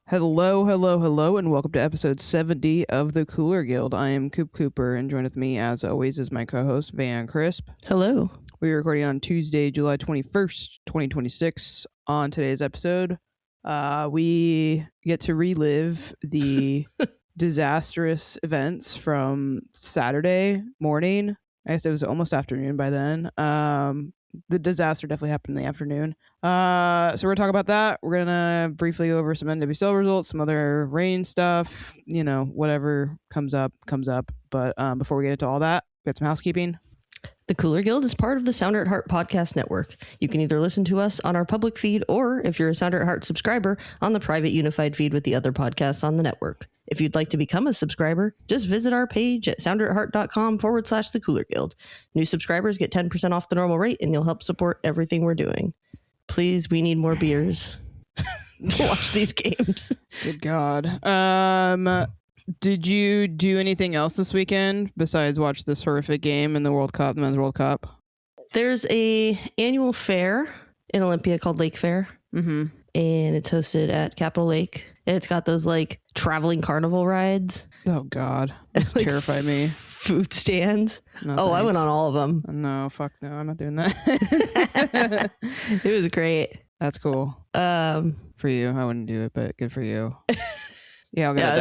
Hello, and welcome to episode 70 of the Cooler Guild. I am Coop Cooper, and joined with me, as always, is my co-host, Van Crisp. Hello. We are recording on Tuesday, July 21st, 2026. On today's episode, we get to relive the disastrous events from Saturday morning. I guess it was almost afternoon by then. The disaster definitely happened in the afternoon. So we're going to talk about that. We're going to briefly go over some NWSL results, some other rain stuff, whatever comes up. But before we get into all that, we got some housekeeping. The Cooler Guild is part of the Sounder at Heart podcast network. You can either listen to us on our public feed or, if you're a Sounder at Heart subscriber, on the private unified feed with the other podcasts on the network. If you'd like to become a subscriber, just visit our page at sounderatheart.com/the Cooler Guild. New subscribers get 10% off the normal rate, and you'll help support everything we're doing. Please, we need more beers to watch these games. Good God. Did you do anything else this weekend besides watch this horrific game in the World Cup, the Men's World Cup? There's a annual fair in Olympia called Lake Fair. Mm-hmm. And it's hosted at Capitol Lake. And it's got those traveling carnival rides. Oh God, those terrify me. Food stands. No, thanks. I went on all of them. No, fuck no, I'm not doing that. It was great. That's cool. For you, I wouldn't do it, but good for you. Yeah, we all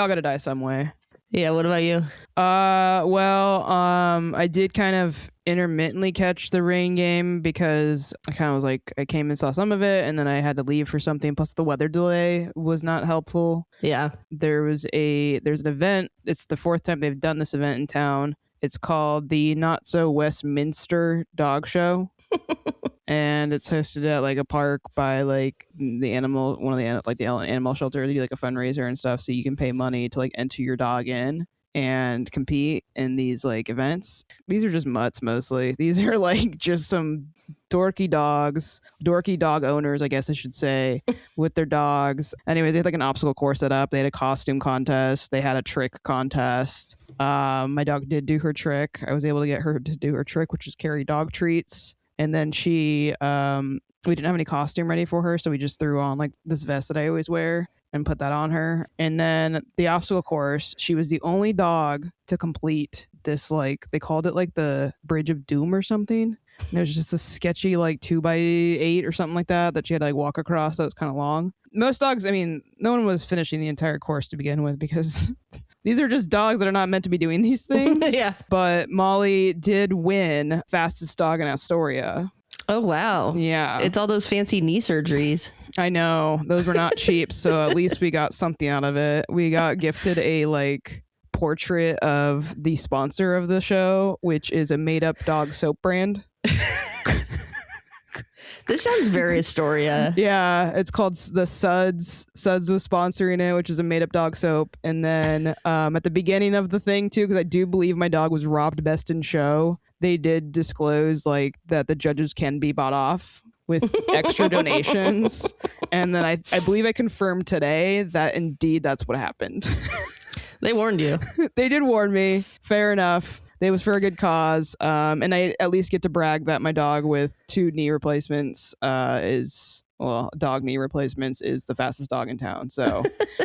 gotta die some way. Yeah, what about you? I did kind of intermittently catch the rain game because I kind of was I came and saw some of it, and then I had to leave for something. Plus, the weather delay was not helpful. Yeah, there's an event. It's the fourth time they've done this event in town. It's called the Not So Westminster Dog Show. And it's hosted at a park by the animal shelter. They do a fundraiser and stuff, so you can pay money to enter your dog in and compete in these events. These are just mutts mostly. These are just some dorky dog owners, I guess I should say, with their dogs. Anyways, they had an obstacle course set up. They had a costume contest. They had a trick contest. My dog did do her trick. I was able to get her to do her trick, which is carry dog treats. And then we didn't have any costume ready for her, so we just threw on this vest that I always wear and put that on her. And then the obstacle course, she was the only dog to complete this, they called it the Bridge of Doom or something. And it was just a sketchy 2x8 or something like that she had to walk across. That was kind of long. Most dogs, no one was finishing the entire course to begin with because these are just dogs that are not meant to be doing these things. Yeah. But Molly did win fastest dog in Astoria. Oh, wow. Yeah. It's all those fancy knee surgeries. I know. Those were not cheap. So at least we got something out of it. We got gifted a portrait of the sponsor of the show, which is a made up dog soap brand. This sounds very Astoria. Yeah, it's called the Suds. Suds was sponsoring it, which is a made-up dog soap. And then at the beginning of the thing, too, because I do believe my dog was robbed best in show, they did disclose that the judges can be bought off with extra donations. And then I believe I confirmed today that indeed that's what happened. They warned you. They did warn me. Fair enough. It was for a good cause, and I at least get to brag that my dog with 2 knee replacements dog knee replacements is the fastest dog in town. So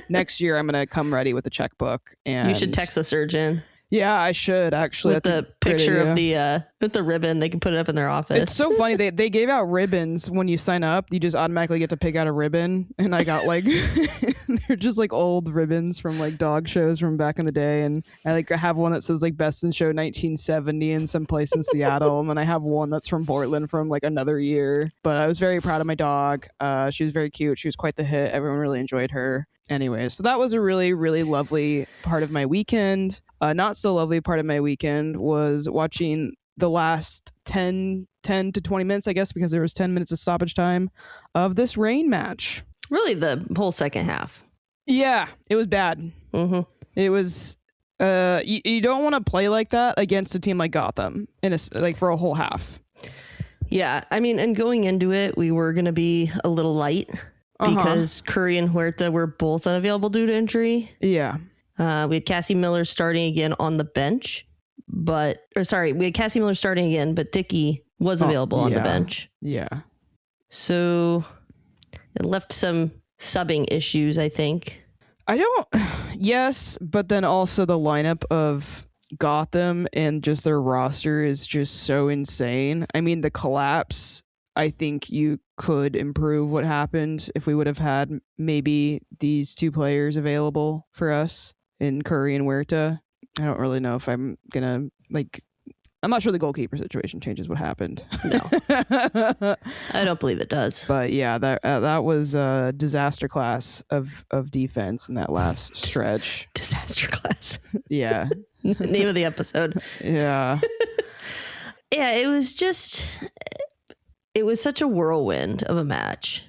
next year I'm going to come ready with a checkbook. And you should text the surgeon. Yeah, I should actually. With the picture of with the ribbon, they can put it up in their office. It's so funny. They gave out ribbons when you sign up. You just automatically get to pick out a ribbon, and I got they're just old ribbons from dog shows from back in the day, and I have one that says Best in Show 1970 in some place in Seattle, and then I have one that's from Portland from another year. But I was very proud of my dog. She was very cute. She was quite the hit. Everyone really enjoyed her. Anyways, so that was a really, really lovely part of my weekend. Not so lovely part of my weekend was watching the last 10 to 20 minutes, I guess, because there was 10 minutes of stoppage time of this rain match. Really, the whole second half. Yeah, it was bad. Mm-hmm. It was, you don't want to play like that against a team like Gotham for a whole half. Yeah, and going into it, we were going to be a little light because Curry and Huerta were both unavailable due to injury. Yeah. We had Cassie Miller starting again on the bench, we had Cassie Miller starting again, but Dickey was available on the bench. Yeah. So it left some subbing issues, I think. Yes, but then also the lineup of Gotham and just their roster is just so insane. I mean, the collapse, I think you could improve what happened if we would have had maybe these two players available for us in Curry and Huerta. I don't really know if I'm gonna I'm not sure the goalkeeper situation changes what happened. No, I don't believe it does. But yeah, that was a disaster class of defense in that last stretch. Disaster class. Yeah. Name of the episode. Yeah. Yeah, it was such a whirlwind of a match.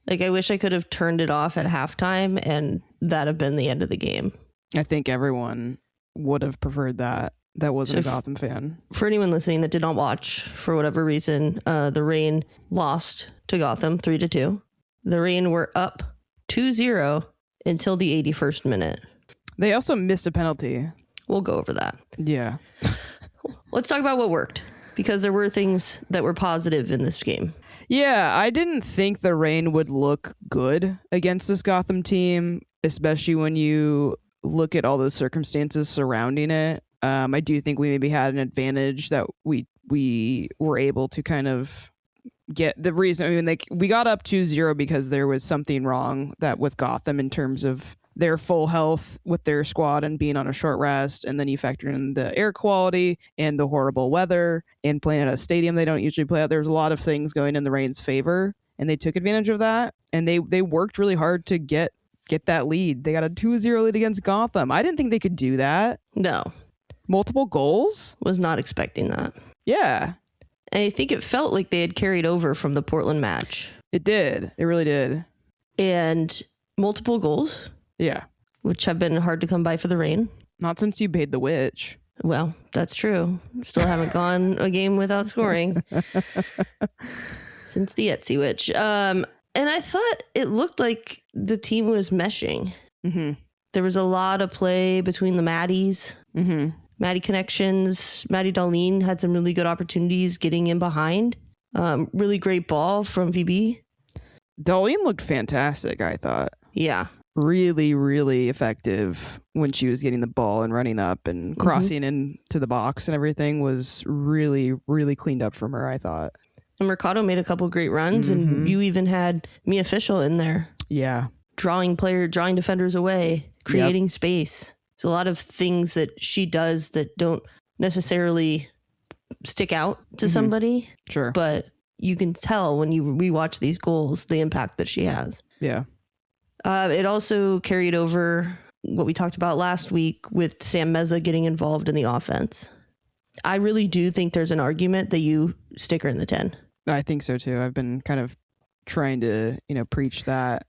Like, I wish I could have turned it off at halftime and that'd have been the end of the game. I think everyone would have preferred that. That wasn't a Gotham fan. For anyone listening that did not watch, for whatever reason, the Reign lost to Gotham 3-2. The Reign were up 2-0 until the 81st minute. They also missed a penalty. We'll go over that. Yeah. Let's talk about what worked, because there were things that were positive in this game. Yeah, I didn't think the Reign would look good against this Gotham team, especially when you look at all the circumstances surrounding it. I do think we maybe had an advantage that we were able to kind of get the reason. I mean, we got up 2-0 because there was something wrong with Gotham in terms of their full health with their squad and being on a short rest. And then you factor in the air quality and the horrible weather and playing at a stadium they don't usually play at. There's a lot of things going in the Reign's favor, and they took advantage of that. And they worked really hard to get that lead. They got a 2-0 lead against Gotham. I didn't think they could do that. No. Multiple goals? Was not expecting that. Yeah. And I think it felt like they had carried over from the Portland match. It did. It really did. And multiple goals. Yeah. Which have been hard to come by for the Reign. Not since you paid the witch. Well, that's true. Still haven't gone a game without scoring. Since the Etsy witch. And I thought it looked like the team was meshing. Mm-hmm. There was a lot of play between the Maddies. Mm-hmm. Maddie connections. Maddie Darlene had some really good opportunities getting in behind. Really great ball from VB. Darlene looked fantastic, I thought. Yeah. Really, really effective when she was getting the ball and running up and crossing into the box, and everything was really, really cleaned up from her, I thought. And Mercado made a couple great runs, and you even had Mia Fischel in there. Yeah. Drawing defenders away, creating space. There's a lot of things that she does that don't necessarily stick out to somebody. Sure. But you can tell when you rewatch these goals, the impact that she has. Yeah. It also carried over what we talked about last week with Sam Meza getting involved in the offense. I really do think there's an argument that you stick her in the 10. I think so too. I've been kind of trying to, preach that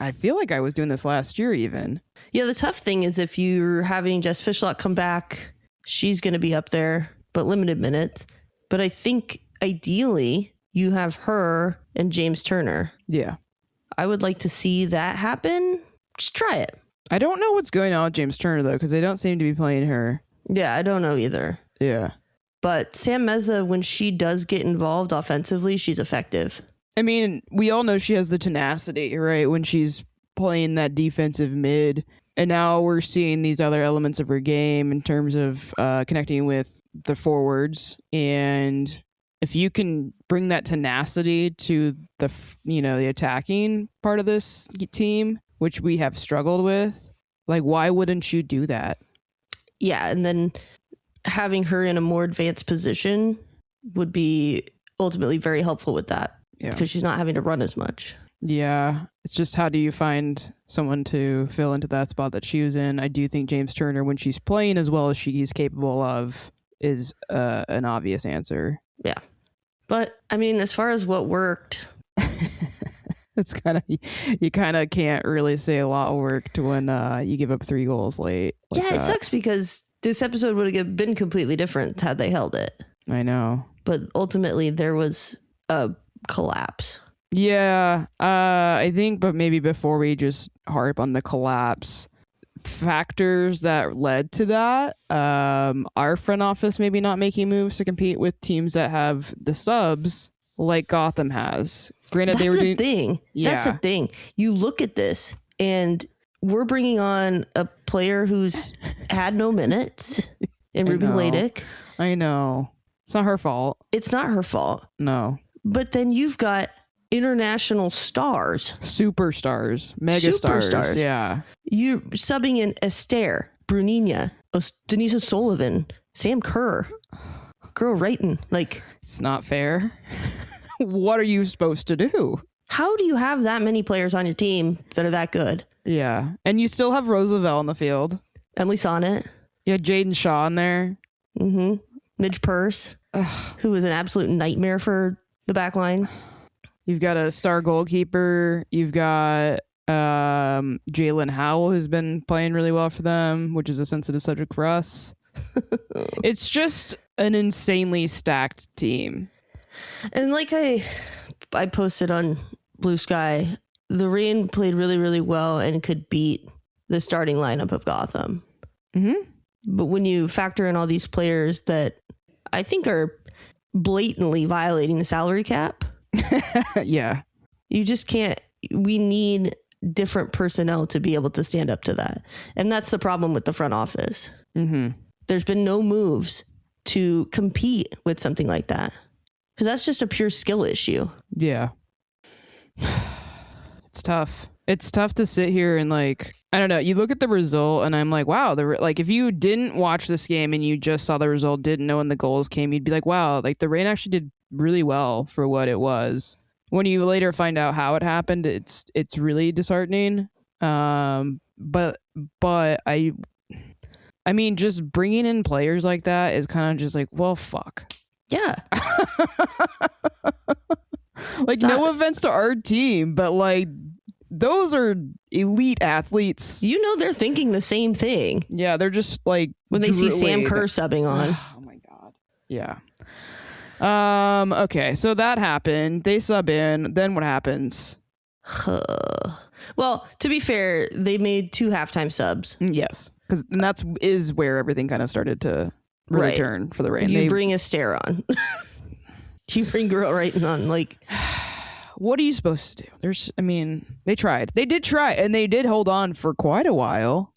I feel like I was doing this last year even. Yeah, the tough thing is if you're having Jess Fishlock come back, she's going to be up there, but limited minutes. But I think ideally you have her and James Turner. Yeah. I would like to see that happen. Just try it. I don't know what's going on with James Turner though, because they don't seem to be playing her. Yeah, I don't know either. Yeah. But Sam Meza, when she does get involved offensively, she's effective. I mean, we all know she has the tenacity, right? When she's playing that defensive mid. And now we're seeing these other elements of her game in terms of connecting with the forwards. And if you can bring that tenacity to the attacking part of this team, which we have struggled with, why wouldn't you do that? Yeah, and then having her in a more advanced position would be ultimately very helpful with that. Yeah. Because she's not having to run as much. Yeah. It's just how do you find someone to fill into that spot that she was in? I do think James Turner, when she's playing as well as she's capable of, is an obvious answer. Yeah. But, I mean, as far as what worked... It's you kind of can't really say a lot worked when you give up 3 goals late. It sucks because this episode would have been completely different had they held it. I know. But ultimately, there was a collapse. Yeah, I think, but maybe before we just harp on the collapse, factors that led to that, our front office maybe not making moves to compete with teams that have the subs, like Gotham has. Granted, That's they were the doing thing. That's the thing. You look at this, and we're bringing on a player who's had no minutes in Ruby Ladick. I know. It's not her fault. It's not her fault. No. But then you've got international stars. Superstars. Megastars. Yeah. You're subbing in Esther, Brunina, Denise O'Sullivan, Sam Kerr, Girl Wrighton. Like, it's not fair. What are you supposed to do? How do you have that many players on your team that are that good? Yeah. And you still have Roosevelt on the field. Emily Sonnet. You had Jaden Shaw in there. Mm-hmm. Midge Purse, who was an absolute nightmare for the back line. You've got a star goalkeeper. You've got Jalen Howell, who's been playing really well for them, which is a sensitive subject for us. It's just an insanely stacked team. And like I posted on Bluesky, the Rain played really, really well and could beat the starting lineup of Gotham. Mm-hmm. But when you factor in all these players that I think are blatantly violating the salary cap, yeah, you just can't. We need different personnel to be able to stand up to that. And that's the problem with the front office. Mm-hmm. There's been no moves to compete with something like that. Because that's just a pure skill issue. Yeah. It's tough. It's tough to sit here and like, I don't know. You look at the result and I'm like, wow. Like if you didn't watch this game and you just saw the result, didn't know when the goals came, you'd be like, wow, like the Rain actually did really well for what it was. When you later find out how it happened, it's really disheartening. But I mean, just bringing in players like that is kind of just like, well, fuck. Yeah. Like, no offense to our team, but like, those are elite athletes. You know, they're thinking the same thing. Yeah, they're just like when they see Sam Kerr subbing on. Oh my god. Yeah. Okay, so that happened. They sub in. Then what happens? Well, to be fair, they made 2 halftime subs. Yes, because that's where everything kind of started to really turn for the Rain. You bring Esther on. You bring Girl Wrighton on. Like, what are you supposed to do? They tried. They did try, and they did hold on for quite a while.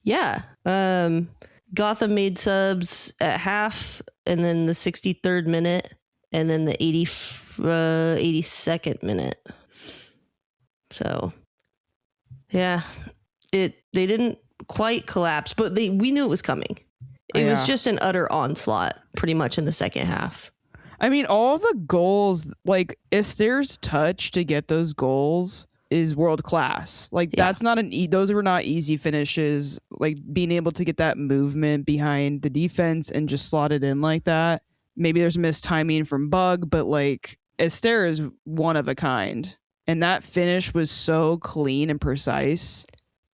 Yeah. Gotham made subs at half, and then the 63rd minute, and then the 82nd minute. So, yeah, they didn't quite collapse, but we knew it was coming. It was just an utter onslaught, pretty much in the second half. I mean, all the goals, like Esther's touch to get those goals is world class. Like that's not those were not easy finishes. Like being able to get that movement behind the defense and just slot it in like that. Maybe there's missed timing from Bug, but like Esther is one of a kind. And that finish was so clean and precise.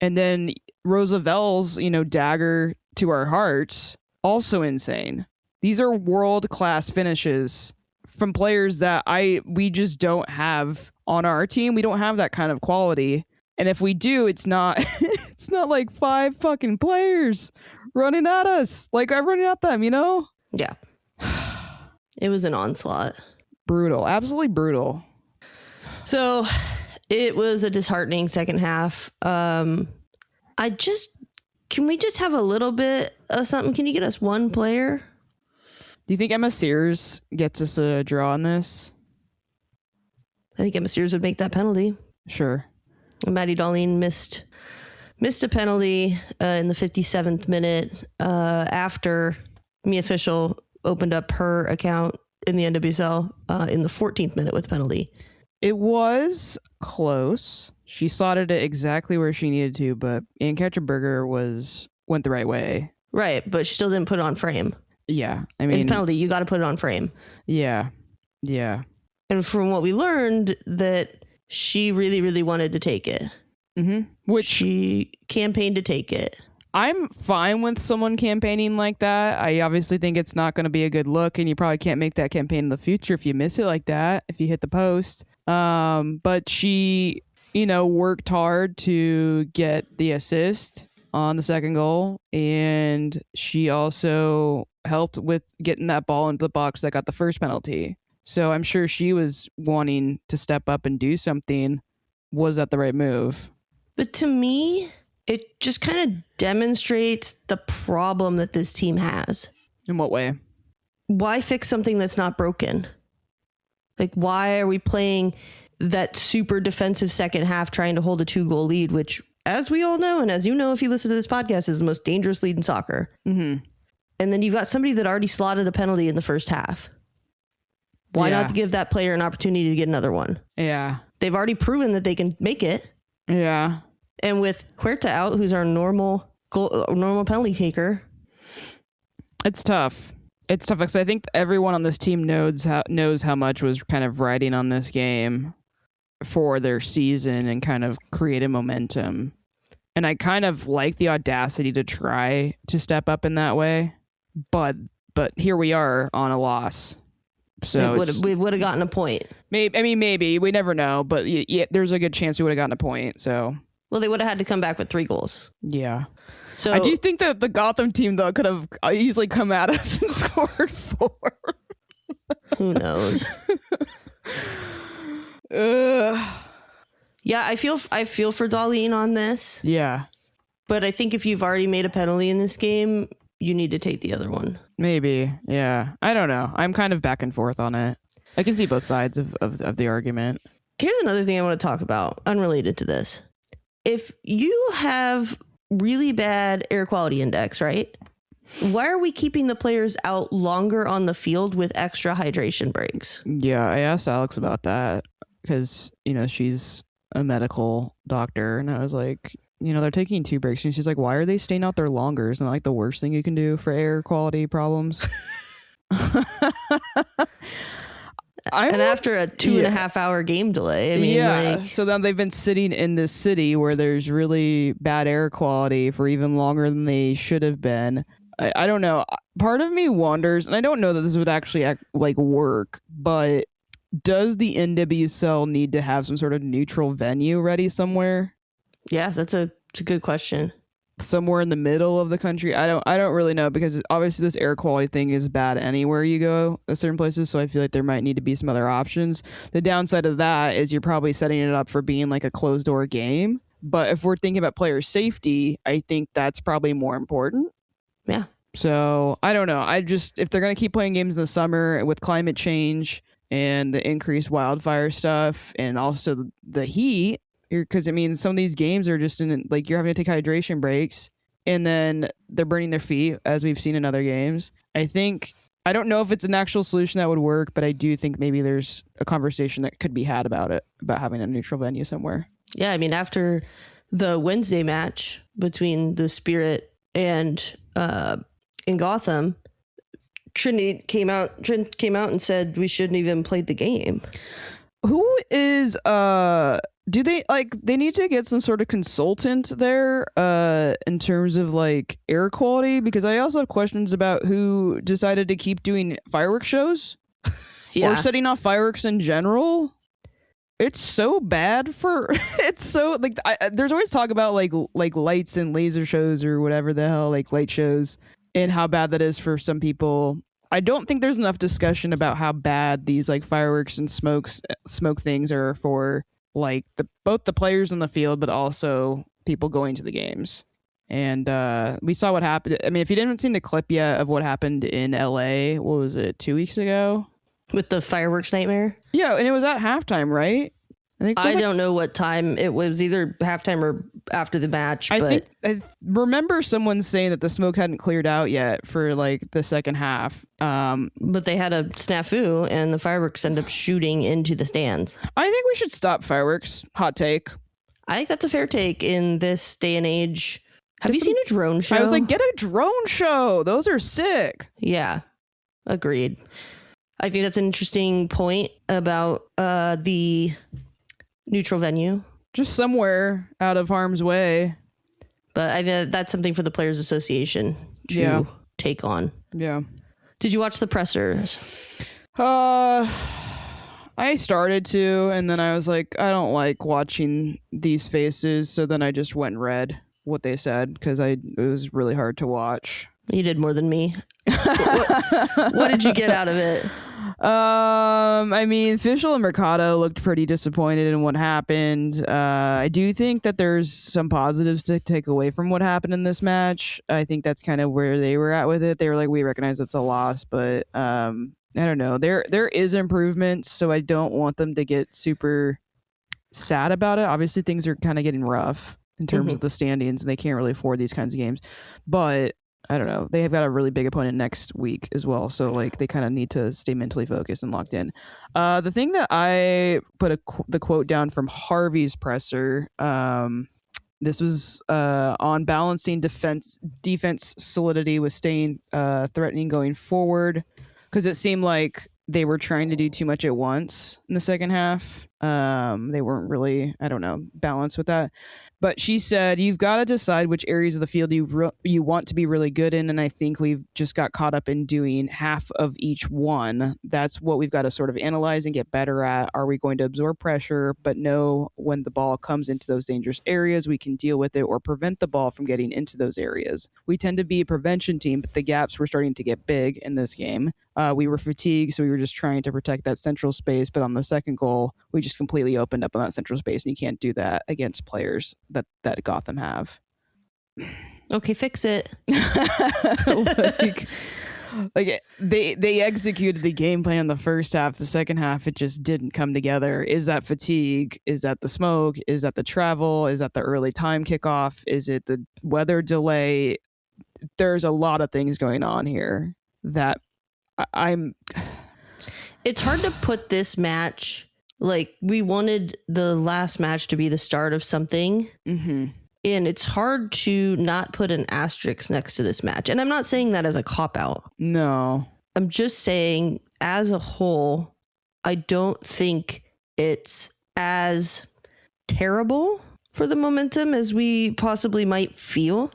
And then Roosevelt's, dagger to our hearts, also insane. These are world-class finishes from players that we just don't have on our team. We don't have that kind of quality. And if we do, it's not it's not like 5 fucking players running at us. Like I'm running at them, Yeah. It was an onslaught. Brutal. Absolutely brutal. So it was a disheartening second half. Can we just have a little bit of something? Can you get us one player? Do you think Emma Sears gets us a draw on this? I think Emma Sears would make that penalty. Sure. Maddie Darlene missed a penalty in the 57th minute after Mia Fischel opened up her account in the NWSL in the 14th minute with penalty. It was close. She slotted it exactly where she needed to, but Ann Ketcherberger went the right way. Right, but she still didn't put it on frame. Yeah, I mean, it's a penalty. You got to put it on frame. Yeah. And from what we learned, that she really, really wanted to take it. Mm-hmm. Which she campaigned to take it. I'm fine with someone campaigning like that. I obviously think it's not going to be a good look, and you probably can't make that campaign in the future if you miss it like that, if you hit the post. But she, worked hard to get the assist on the second goal, and she also helped with getting that ball into the box that got the first penalty. So I'm sure she was wanting to step up and do something. Was that the right move? But to me, it just kind of demonstrates the problem that this team has. In what way? Why fix something that's not broken? Like, why are we playing that super defensive second half trying to hold a 2-goal lead, which, as we all know, and as you know if you listen to this podcast, is the most dangerous lead in soccer. Mm-hmm. And then you've got somebody that already slotted a penalty in the first half. Why not give that player an opportunity to get another one? Yeah. They've already proven that they can make it. Yeah. And with Huerta out, who's our normal penalty taker, it's tough. It's tough because I think everyone on this team knows how much was kind of riding on this game for their season and kind of created momentum. And I kind of like the audacity to try to step up in that way, but here we are on a loss. So we would have gotten a point. Maybe we never know, but yeah, there's a good chance we would have gotten a point. So well, they would have had to come back with 3 goals. Yeah. So I do think that the Gotham team though could have easily come at us and scored 4. Who knows? Yeah, I feel for Darlene on this. Yeah. But I think if you've already made a penalty in this game, you need to take the other one. Maybe. Yeah. I don't know. I'm kind of back and forth on it. I can see both sides of the argument. Here's another thing I want to talk about, unrelated to this. If you have really bad air quality index, right? Why are we keeping the players out longer on the field with extra hydration breaks? Yeah, I asked Alex about that because, she's a medical doctor, and I was like, they're taking 2 breaks, and she's like, why are they staying out there longer? Isn't that like the worst thing you can do for air quality problems? After a 2.5 hour game delay, so then they've been sitting in this city where there's really bad air quality for even longer than they should have been. I don't know. Part of me wonders, and I don't know that this would actually work, but does the NWSL need to have some sort of neutral venue ready somewhere? Yeah, it's a good question. Somewhere in the middle of the country. I don't really know, because obviously this air quality thing is bad anywhere you go at certain places, so I feel like there might need to be some other options. The downside of that is you're probably setting it up for being like a closed door game, but if we're thinking about player safety, I think that's probably more important. Yeah. So I don't know. If they're going to keep playing games in the summer with climate change and the increased wildfire stuff and also the heat, because some of these games are just you're having to take hydration breaks and then they're burning their feet, as we've seen in other games. I don't know if it's an actual solution that would work, but I do think maybe there's a conversation that could be had about having a neutral venue somewhere. Yeah, after the Wednesday match between the Spirit and in Gotham, Trent came out and said we shouldn't even play the game. Who is do they need to get some sort of consultant there in terms of air quality? Because I also have questions about who decided to keep doing fireworks shows or setting off fireworks in general. It's so bad for it's so there's always talk about lights and laser shows or whatever the hell, light shows, and how bad that is for some people. I don't think there's enough discussion about how bad these fireworks and smoke things are for both the players on the field, but also people going to the games. And we saw what happened. If you didn't see the clip yet of what happened in LA, what was it, 2 weeks ago? With the fireworks nightmare? Yeah, and it was at halftime, right? I don't know what time. It was either halftime or after the match. I remember someone saying that the smoke hadn't cleared out yet for the second half. But they had a snafu and the fireworks ended up shooting into the stands. I think we should stop fireworks. Hot take. I think that's a fair take in this day and age. Have you seen a drone show? I was get a drone show. Those are sick. Yeah, agreed. I think that's an interesting point about the neutral venue, just somewhere out of harm's way. But that's something for the Players Association to take on. Yeah. Did you watch the pressers? I started to, and then I was like, I don't like watching these faces, so then I just went and read what they said because it was really hard to watch. You did more than me. What did you get out of it? I mean, Fischl and Mercado looked pretty disappointed in what happened. I do think that there's some positives to take away from what happened in this match. I think that's kind of where they were at with it. They were like, we recognize it's a loss, but I don't know. There is improvements, so I don't want them to get super sad about it. Obviously, things are kind of getting rough in terms of the standings, and they can't really afford these kinds of games. But I don't know. They have got a really big opponent next week as well, so like they kind of need to stay mentally focused and locked in. The thing that I put the quote down from Harvey's presser. This was on balancing defense solidity with staying threatening going forward, because it seemed like they were trying to do too much at once in the second half. They weren't really, I don't know, balanced with that. But she said, you've got to decide which areas of the field you want to be really good in. And I think we've just got caught up in doing half of each one. That's what we've got to sort of analyze and get better at. Are we going to absorb pressure, but know when the ball comes into those dangerous areas, we can deal with it or prevent the ball from getting into those areas? We tend to be a prevention team, but the gaps were starting to get big in this game. We were fatigued, so we were just trying to protect that central space. But on the second goal, we just completely opened up on that central space, and you can't do that against players that Gotham have. Okay, fix it. like they executed the game plan in the first half. The second half, it just didn't come together. Is that fatigue? Is that the smoke? Is that the travel? Is that the early time kickoff? Is it the weather delay? There's a lot of things going on here that It's hard to put this match, like, we wanted the last match to be the start of something. And it's hard to not put an asterisk next to this match. And I'm not saying that as a cop-out. No. I'm just saying, as a whole, I don't think it's as terrible for the momentum as we possibly might feel.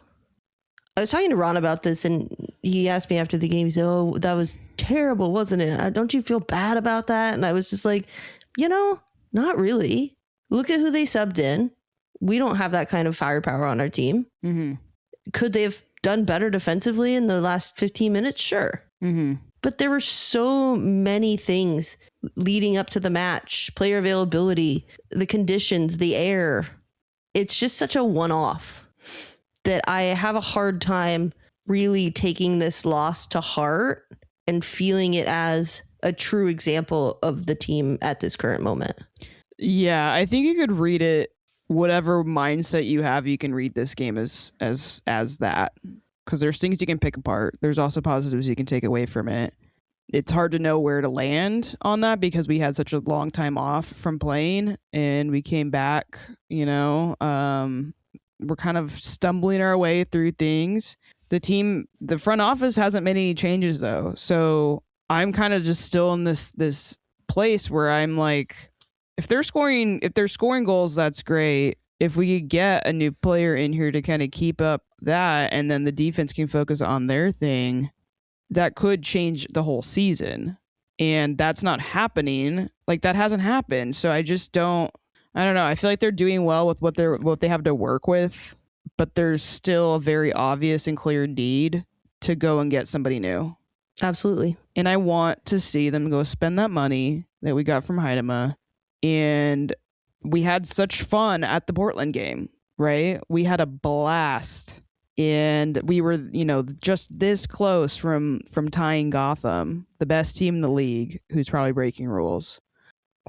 I was talking to Ron about this, and he asked me after the game, he said, oh, that was terrible, wasn't it? Don't you feel bad about that? And I was just like, not really. Look at who they subbed in. We don't have that kind of firepower on our team. Could they have done better defensively in the last 15 minutes? Sure. But there were so many things leading up to the match, player availability, the conditions, the air. It's just such a one-off that I have a hard time really taking this loss to heart and feeling it as a true example of the team at this current moment. Yeah, I think you could read it, whatever mindset you have, you can read this game as that. Because there's things you can pick apart. There's also positives you can take away from it. It's hard to know where to land on that because we had such a long time off from playing and we came back, we're kind of stumbling our way through things. The front office hasn't made any changes though. So I'm kind of just still in this place where I'm like, if they're scoring goals, that's great. If we could get a new player in here to kind of keep up that, and then the defense can focus on their thing, that could change the whole season. And that's not happening. Like, that hasn't happened. So I don't know. I feel like they're doing well with what they have to work with, but there's still a very obvious and clear need to go and get somebody new. Absolutely. And I want to see them go spend that money that we got from Heidema. And we had such fun at the Portland game, right? We had a blast. And we were, just this close from tying Gotham, the best team in the league, who's probably breaking rules.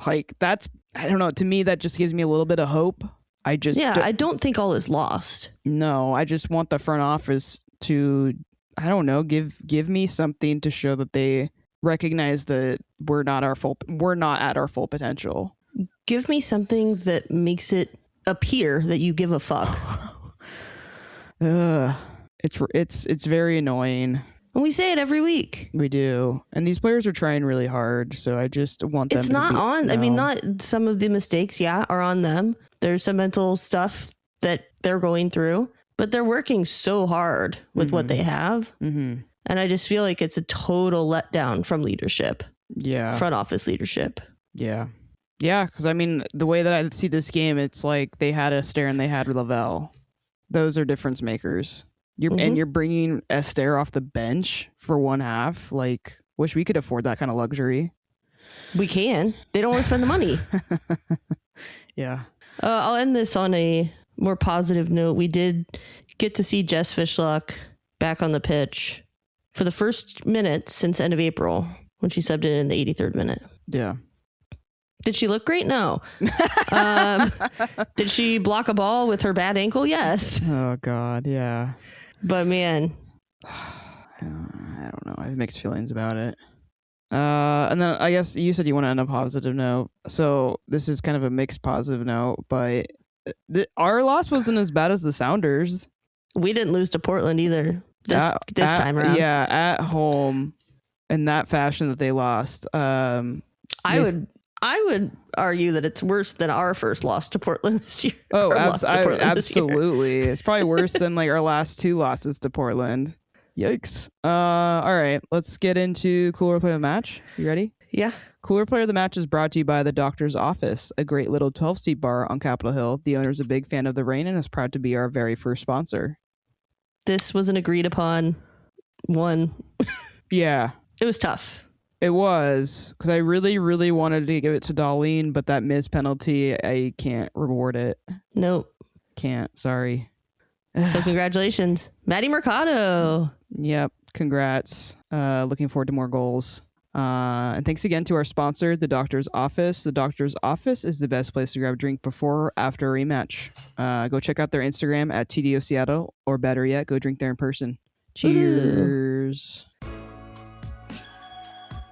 Like, that's, I don't know, to me, that just gives me a little bit of hope. I don't think all is lost. No, I just want the front office to, I don't know, give me something to show that they recognize that we're not at our full potential. Give me something that makes it appear that you give a fuck. It's very annoying. And we say it every week. We do. And these players are trying really hard, so I just want them to not some of the mistakes, are on them. There's some mental stuff that they're going through, but they're working so hard with what they have. And I just feel like it's a total letdown from leadership. Yeah. Front office leadership. Yeah. Yeah, because I mean, the way that I see this game, it's like they had Esther and they had Lavelle. Those are difference makers. You're bringing Esther off the bench for one half. Like, wish we could afford that kind of luxury. We can. They don't want to spend the money. Yeah. I'll end this on a more positive note. We did get to see Jess Fishlock back on the pitch for the first minute since end of April when she subbed in the 83rd minute. Yeah. Did she look great? No. Did she block a ball with her bad ankle? Yes. Oh, God. Yeah. But, man. I don't know. I have mixed feelings about it. And then I guess you said you want to end on a positive note. So this is kind of a mixed positive note, but our loss wasn't as bad as the Sounders. We didn't lose to Portland either this time around. Yeah, at home in that fashion that they lost. I would argue that it's worse than our first loss to Portland this year. Oh, absolutely. It's probably worse than like our last 2 losses to Portland. Yikes. All right, let's get into Cooler Player of the Match. You ready? Yeah. Cooler Player of the Match is brought to you by The Doctor's Office, a great little 12-seat bar on Capitol Hill. The owner is a big fan of the rain and is proud to be our very first sponsor. This was an agreed upon one. Yeah. It was tough. It was, because I really, really wanted to give it to Darlene, but that missed penalty, I can't reward it. Nope. Can't, sorry. So congratulations, Maddie Mercado. Yep, congrats. Looking forward to more goals. And thanks again to our sponsor, The Doctor's Office. The Doctor's Office is the best place to grab a drink before or after a rematch. Go check out their Instagram at TDO Seattle, or better yet, go drink there in person. Cheers.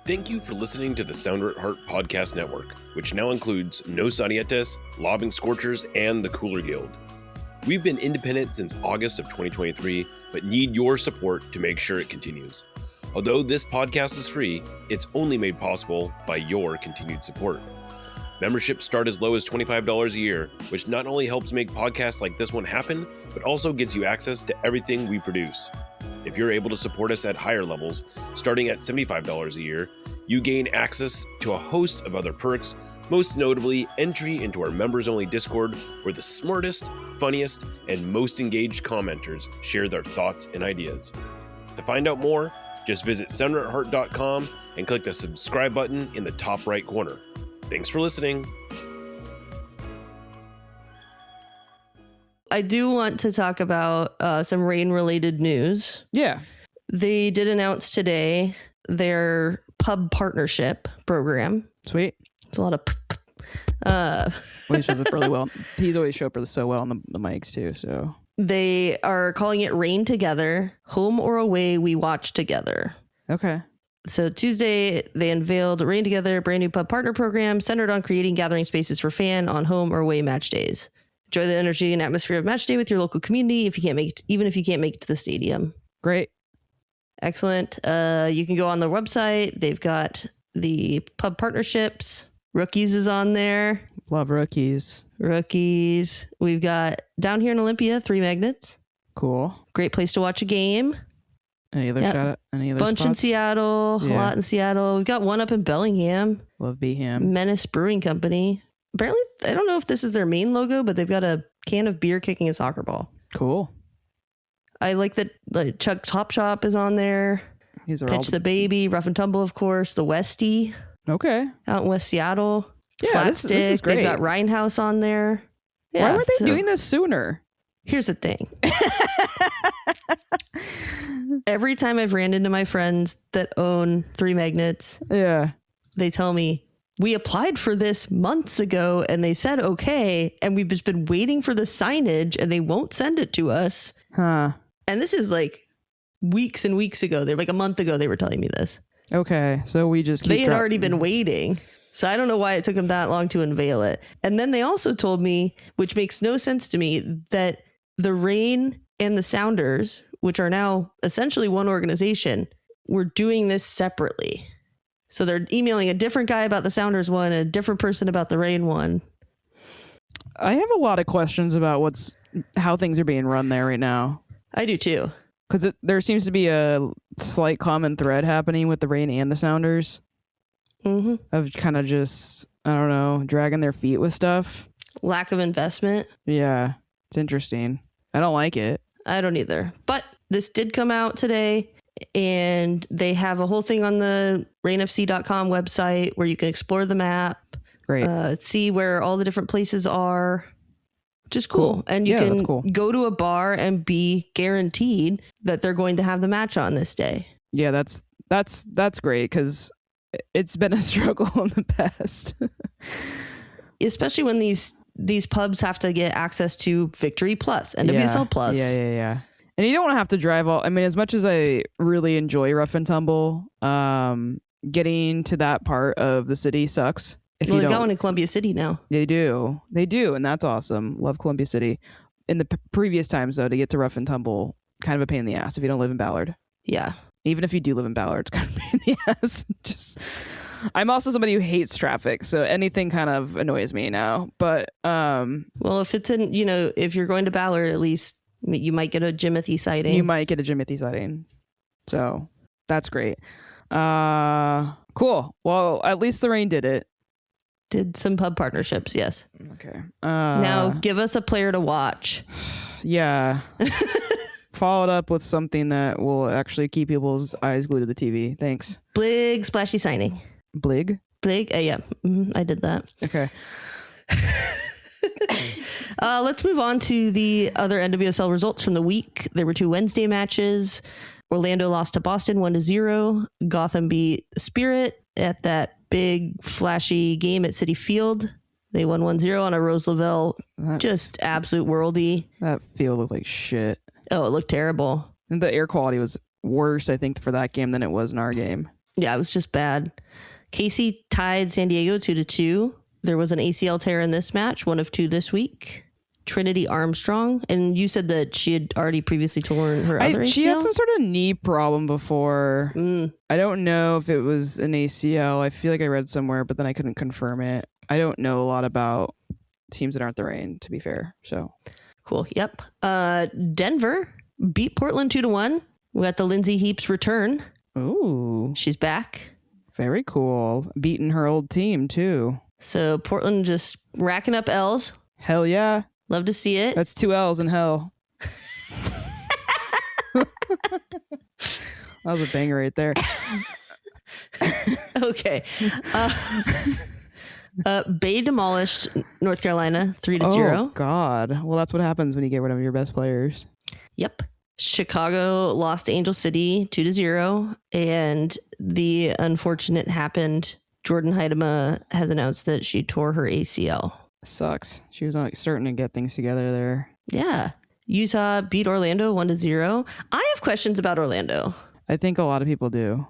Thank you for listening to the Sounder at Heart Podcast Network, which now includes Nos Arietes, Lobbing Scorchers, and the Cooler Guild. We've been independent since August of 2023, but need your support to make sure it continues. Although this podcast is free, it's only made possible by your continued support. Memberships start as low as $25 a year, which not only helps make podcasts like this one happen, but also gets you access to everything we produce. If you're able to support us at higher levels, starting at $75 a year, you gain access to a host of other perks, most notably entry into our members-only Discord, where the smartest, funniest, and most engaged commenters share their thoughts and ideas. To find out more, just visit sounderatheart.com and click the subscribe button in the top right corner. Thanks for listening. I do want to talk about some rain-related news. Yeah. They did announce today their pub partnership program. Sweet. It's a lot of... Well, he shows up really well. He's always show up so well on the mics too, so... They are calling it Rain Together. Home or away, we watch together. Okay. So Tuesday, they unveiled Rain Together, a brand new pub partner program centered on creating gathering spaces for fan on home or away match days. Enjoy the energy and atmosphere of match day with your local community even if you can't make it to the stadium. Great. Excellent. You can go on their website. They've got the pub partnerships. Rookies is on there. Love rookies. We've got down here in Olympia, 3 Magnets. Cool. Great place to watch a game. Any other shout out? Any other bunch spots? In Seattle, Yeah. A lot in Seattle. We've got one up in Bellingham. Love Beeham. Menace Brewing Company. Apparently, I don't know if this is their main logo, but they've got a can of beer kicking a soccer ball. Cool. I like that Chuck Top Shop is on there. These are Pitch the Baby, Rough and Tumble, of course. The Westie. Okay. Out in West Seattle. Yeah, this is great. They've got Rhinehouse on there. Yeah, why weren't they doing this sooner? Here's the thing. Every time I've ran into my friends that own 3 Magnets, yeah, they tell me, we applied for this months ago and they said okay, and we've just been waiting for the signage and they won't send it to us. Huh. And this is like weeks and weeks ago. They're like a month ago they were telling me this. Okay, so we just they had already been waiting. So I don't know why it took them that long to unveil it. And then they also told me, which makes no sense to me, that the Rain and the Sounders, which are now essentially one organization, were doing this separately. So they're emailing a different guy about the Sounders one and a different person about the Rain one. I have a lot of questions about how things are being run there right now. I do too. Because there seems to be a slight common thread happening with the Rain and the Sounders. Mm-hmm. Of kind of just, I don't know, dragging their feet with stuff. Lack of investment. Yeah, it's interesting. I don't like it. I don't either. But this did come out today, And they have a whole thing on the rainfc.com website where you can explore the map, Great. see where all the different places are, which is cool. And you can go to a bar and be guaranteed that they're going to have the match on this day. Yeah, that's great because it's been a struggle in the past. Especially when these pubs have to get access to Victory Plus and WSL Plus. Yeah. And you don't want to have to drive as much as I really enjoy Rough and Tumble, getting to that part of the city sucks. Well, they got one in Columbia City now. They do. And that's awesome. Love Columbia City. In the previous times, though, to get to Rough and Tumble, kind of a pain in the ass if you don't live in Ballard. Yeah. Even if you do live in Ballard, it's kind of a pain in the ass. I'm also somebody who hates traffic, so anything kind of annoys me now. But well, if it's in, if you're going to Ballard, at least you might get a Jimothy sighting. So that's great. Cool. Well, at least the rain did it. Did some pub partnerships, yes. Okay. Now give us a player to watch. Yeah. Followed up with something that will actually keep people's eyes glued to the TV. Thanks. Blig splashy signing. Blig? Yeah. I did that. Okay. Let's move on to the other NWSL results from the week. There were 2 Wednesday matches. Orlando lost to Boston 1-0. Gotham beat Spirit at that big flashy game at Citi Field. They won 1-0 on a Rose Lavelle, just absolute worldy. That field looked like shit. Oh, it looked terrible. And the air quality was worse, I think, for that game than it was in our game. Yeah, it was just bad. Casey tied San Diego 2-2. There was an ACL tear in this match, 1 of 2 this week. Trinity Armstrong, and you said that she had already previously torn her other ACL? She had some sort of knee problem before. I don't know if it was an ACL. I feel like I read somewhere, but then I couldn't confirm it. I don't know a lot about teams that aren't the Reign, to be fair. So cool. Yep. Denver beat Portland 2-1. We got the Lindsay Heaps return. Ooh. She's back. Very cool. Beating her old team, too. So Portland just racking up L's. Hell yeah. Love to see it. That's 2 L's in hell. That was a banger right there. Okay. Bay demolished North Carolina 3-0. Oh, God. Well, that's what happens when you get rid of your best players. Yep. Chicago lost to Angel City 2-0. And the unfortunate happened. Jordan Heidema has announced that she tore her ACL. Sucks. She was starting to get things together there. Yeah. Utah beat Orlando 1-0. I have questions about Orlando. I think a lot of people do.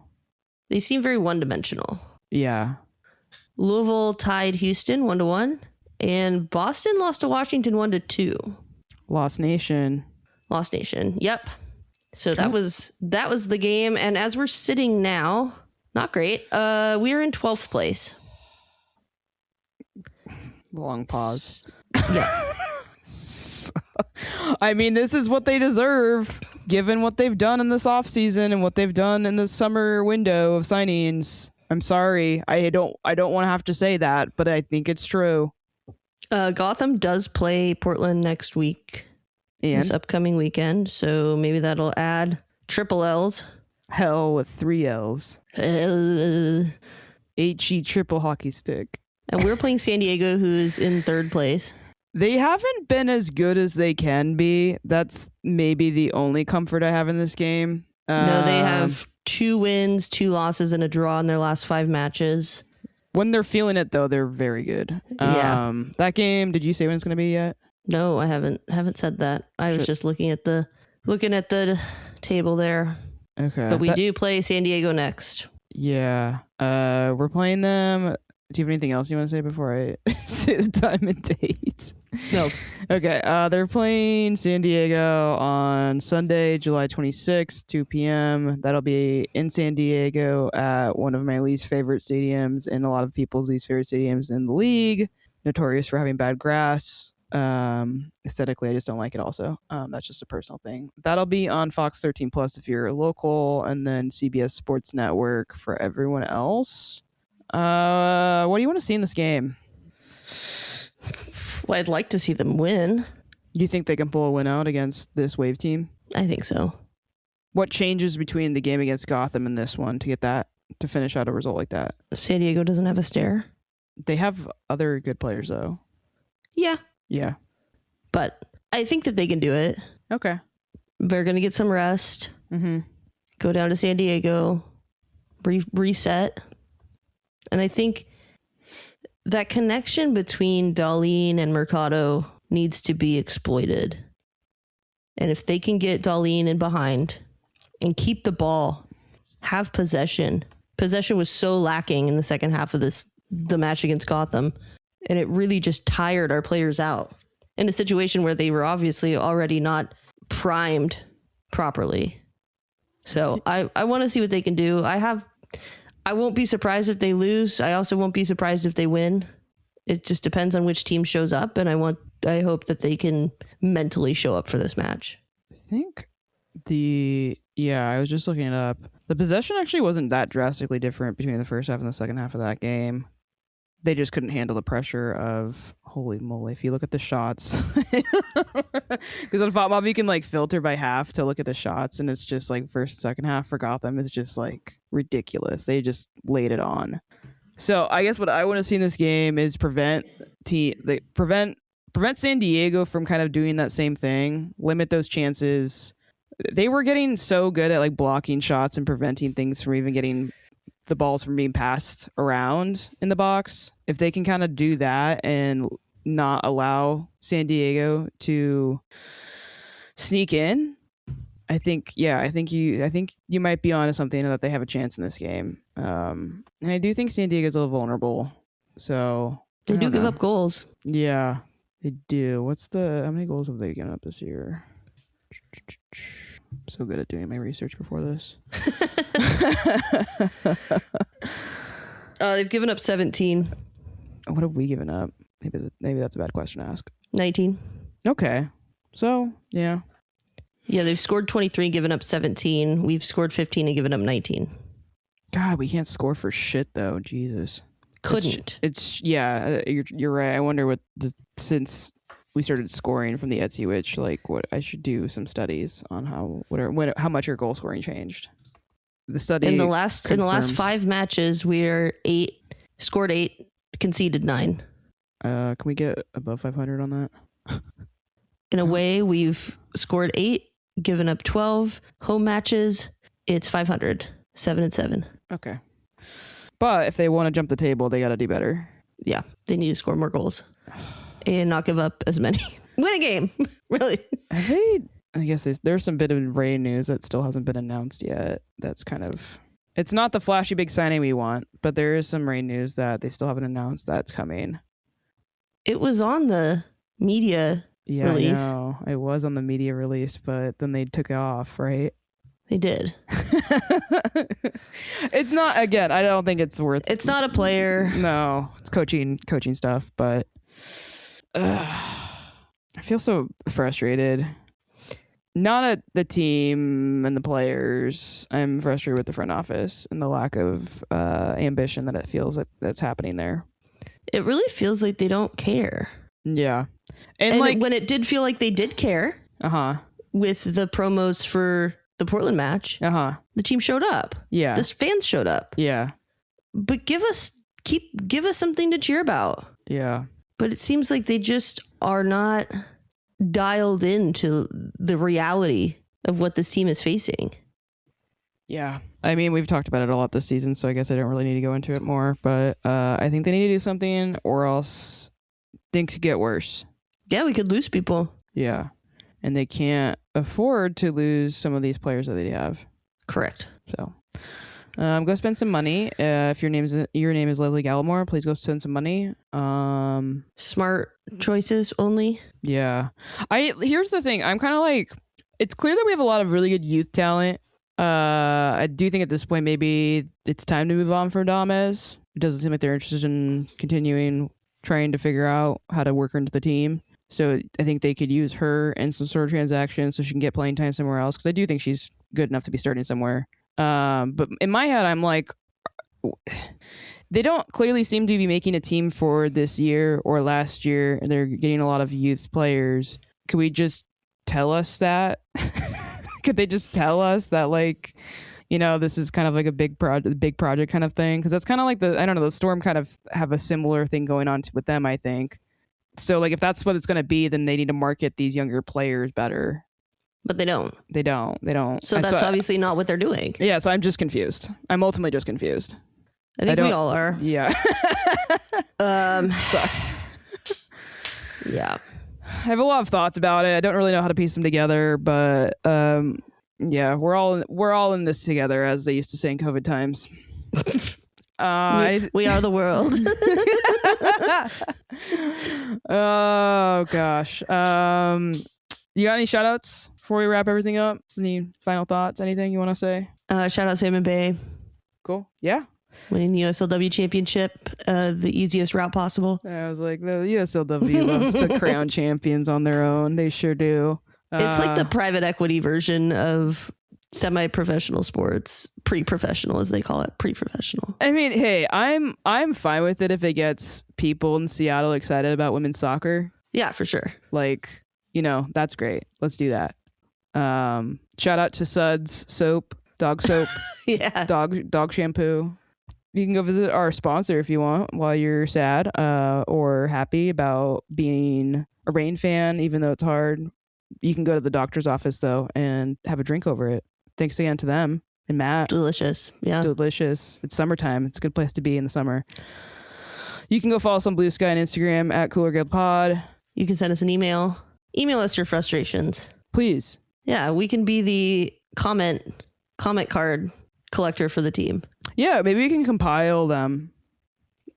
They seem very one-dimensional. Yeah. Louisville tied Houston 1-1. And Boston lost to Washington 1-2. Lost Nation. Yep. So that was the game. And as we're sitting now, not great. We are in 12th place. Long pause. Yeah. I mean, this is what they deserve, given what they've done in this offseason and what they've done in the summer window of signings. I'm sorry. I don't want to have to say that, but I think it's true. Gotham does play Portland next week. And this upcoming weekend. So maybe that'll add triple L's. Hell with 3 L's. HE triple hockey stick. And we're playing San Diego, who's in 3rd place. They haven't been as good as they can be. That's maybe the only comfort I have in this game. No, they have 2 wins, 2 losses, and a draw in their last 5 matches. When they're feeling it, though, they're very good. Yeah. That game, did you say when it's going to be yet? No, I haven't said that. I was just looking at the table there. Okay. But we do play San Diego next. Yeah. We're playing them. Do you have anything else you want to say before I say the time and date? No. Okay. They're playing San Diego on Sunday, July 26th, 2 p.m. That'll be in San Diego at one of my least favorite stadiums and a lot of people's least favorite stadiums in the league. Notorious for having bad grass. Aesthetically, I just don't like it also. That's just a personal thing. That'll be on Fox 13 Plus if you're local, and then CBS Sports Network for everyone else. What do you want to see in this game? Well, I'd like to see them win. Do you think they can pull a win out against this Wave team? I think so. What changes between the game against Gotham and this one to finish out a result like that? San Diego doesn't have Esther. They have other good players though. Yeah. Yeah. But I think that they can do it. Okay. They're going to get some rest. Mm-hmm. Go down to San Diego. Reset. And I think that connection between Darlene and Mercado needs to be exploited. And if they can get Darlene in behind and keep the ball, have possession. Possession was so lacking in the second half of the match against Gotham. And it really just tired our players out in a situation where they were obviously already not primed properly. So I want to see what they can do. I won't be surprised if they lose. I also won't be surprised if they win. It just depends on which team shows up, and I hope that they can mentally show up for this match. I think I was just looking it up. The possession actually wasn't that drastically different between the first half and the second half of that game. They just couldn't handle the pressure of, holy moly, if you look at the shots. Because on FOTMob, you can like filter by half to look at the shots, and it's just like first and second half for Gotham is just like ridiculous. They just laid it on. So I guess what I want to see in this game is prevent San Diego from kind of doing that same thing, limit those chances. They were getting so good at like blocking shots and preventing things from even getting the balls from being passed around in the box. If they can kind of do that and not allow San Diego to sneak in, I think you might be onto something that they have a chance in this game. And I do think San Diego's a little vulnerable. So they do give up goals. Yeah, they do. How many goals have they given up this year? I'm so good at doing my research before this. They've given up 17. What have we given up? Maybe that's a bad question to ask. 19. Okay. So, yeah. Yeah, they've scored 23, given up 17. We've scored 15 and given up 19. God, we can't score for shit, though. Jesus. Couldn't. You're right. I wonder since we started scoring from the Etsy Witch, like what I should do some studies on how much our goal scoring changed. The study in the last 5 matches, we're scored 8, conceded 9. Can we get above 500 on that? In a way, we've scored 8, given up 12 home matches. It's 500, 7-7. Okay, but if they want to jump the table, they got to do better. Yeah, they need to score more goals and not give up as many. Win a game, really. Have they? I guess there's some bit of rain news that still hasn't been announced yet. That's kind of, it's not the flashy big signing we want, but there is some rain news that they still haven't announced that's coming. It was on the media release. I know. It was on the media release, but then they took it off, right? They did. It's not, again, I don't think it's worth. It's not a player. No, it's coaching stuff, but I feel so frustrated. Not at the team and the players. I'm frustrated with the front office and the lack of ambition that it feels like that's happening there. It really feels like they don't care. Yeah. And like when it did feel like they did care. With the promos for the Portland match. The team showed up. Yeah. The fans showed up. Yeah. But give us something to cheer about. Yeah. But it seems like they just are not dialed into the reality of what this team is facing. Yeah. I mean, we've talked about it a lot this season, so I guess I don't really need to go into it more. But I think they need to do something or else things get worse. Yeah, we could lose people. Yeah. And they can't afford to lose some of these players that they have. Correct. So go spend some money. If your name is Leslie Gallimore, please go spend some money. Smart choices only. Yeah. Here's the thing. I'm kind of like, it's clear that we have a lot of really good youth talent. I do think at this point maybe it's time to move on from Dames. It doesn't seem like they're interested in continuing trying to figure out how to work her into the team. So I think they could use her in some sort of transaction so she can get playing time somewhere else, because I do think she's good enough to be starting somewhere. But in my head, I'm like, they don't clearly seem to be making a team for this year or last year, and they're getting a lot of youth players. Could we just tell us that? Could they just tell us that, like, you know, this is kind of like a big project kind of thing? Because that's kind of like the Storm kind of have a similar thing going on with them, I think. So, like, if that's what it's going to be, then they need to market these younger players better. But they don't. They don't. So that's obviously not what they're doing. Yeah, so I'm just confused. I'm ultimately just confused. I think we all are. Yeah. Sucks. Yeah. I have a lot of thoughts about it. I don't really know how to piece them together, but yeah, we're all in this together, as they used to say in COVID times. We are the world. Oh gosh. You got any shout outs before we wrap everything up? Any final thoughts? Anything you want to say? Shout out Salmon Bay. Cool. Yeah. Winning the USLW championship, the easiest route possible. I was like, the USLW loves to crown champions on their own. They sure do. It's like the private equity version of semi-professional sports, pre-professional as they call it, pre-professional. I mean, hey, I'm fine with it if it gets people in Seattle excited about women's soccer. Yeah, for sure. Like, you know, that's great. Let's do that. Shout out to Suds soap, dog soap, yeah, dog shampoo. You can go visit our sponsor if you want while you're sad or happy about being a Reign fan, even though it's hard. You can go to the doctor's office, though, and have a drink over it. Thanks again to them and Matt. Delicious. Yeah. Delicious. It's summertime. It's a good place to be in the summer. You can go follow us on Bluesky and Instagram at Cooler Guild Pod. You can send us an email. Email us your frustrations. Please. Yeah, we can be the comment card collector for the team. Yeah, maybe we can compile them.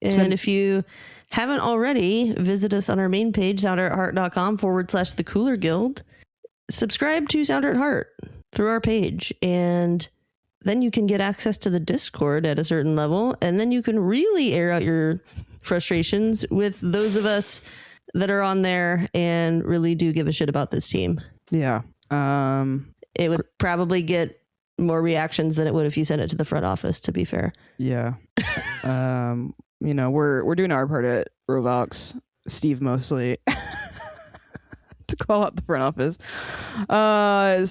And if you haven't already, visit us on our main page, sounderheart.com/the Cooler Guild. Subscribe to Sounder at Heart through our page, and then you can get access to the Discord at a certain level, and then you can really air out your frustrations with those of us that are on there and really do give a shit about this team. Yeah. It would probably get more reactions than it would if you sent it to the front office, to be fair. Yeah. You know, we're doing our part at Rovox, Steve mostly, to call out the front office.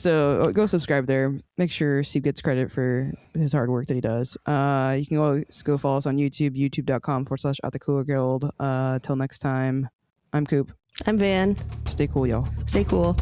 So go subscribe there. Make sure Steve gets credit for his hard work that he does. You can go follow us on YouTube, youtube.com/at the Cooler Guild. Till next time, I'm Coop. I'm Van. Stay cool, y'all. Stay cool.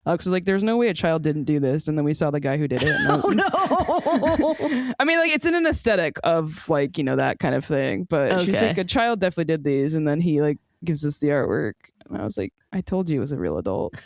Alex was like, there's no way a child didn't do this. And then we saw the guy who did it. Oh, no. I mean, like, it's in an aesthetic of, like, you know, that kind of thing. But she's like, a child definitely did these. And then he, like, gives us the artwork. And I was like, I told you it was a real adult.